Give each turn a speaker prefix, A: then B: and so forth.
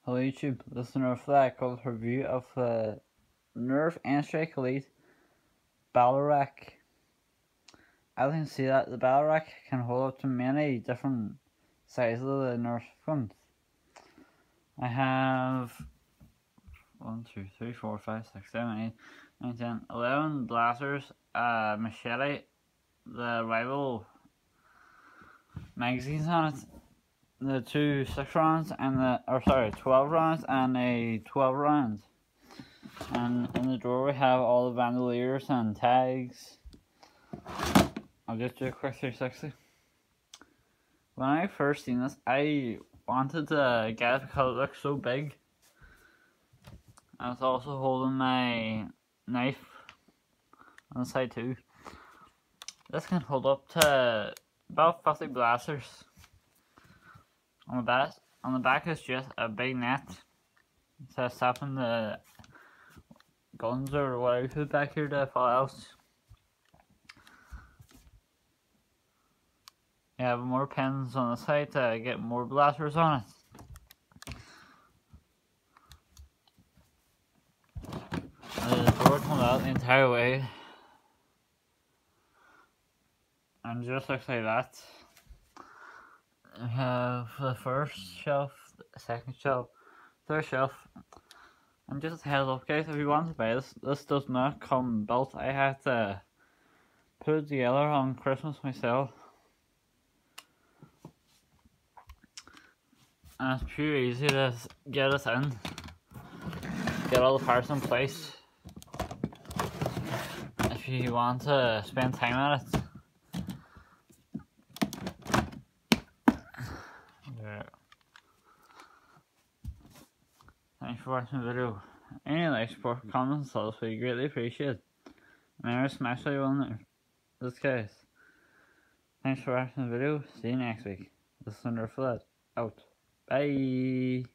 A: Hello YouTube, this is Nerf that called review of the Nerf N-Strike Elite Battle Rack. As you can see that the Battle Rack can hold up to many different sizes of the Nerf guns. I have 1, 2, 3, 4, 5, 6, 7, 8, 9, 10, 11 blasters, machete, the rival magazines on it, the 2 6 rounds and 12 rounds and a 12 rounds. And in the drawer we have all the bandoliers and tags. I'll just do a quick 360. When I first seen this, I wanted to get it because it looks so big. I was also holding my knife on the side too. This can hold up to about 50 blasters. On the back is just a big net. It says stopping the guns or whatever you put back here to fall out. You have more pins on the side to get more blasters on it. The door comes out the entire way. And just looks like that. We have the first shelf, the second shelf, third shelf. And just a heads up guys, if you want to buy this does not come built. I had to put it together on Christmas myself. And it's pure easy to get it in. Get all the parts in place. If you want to spend time on it. Thanks for watching the video. Any like, support, comments, and subs would be greatly appreciated. Remember to smash that one there. This guys. Thanks for watching the video. See you next week. This is Nerf out. Bye.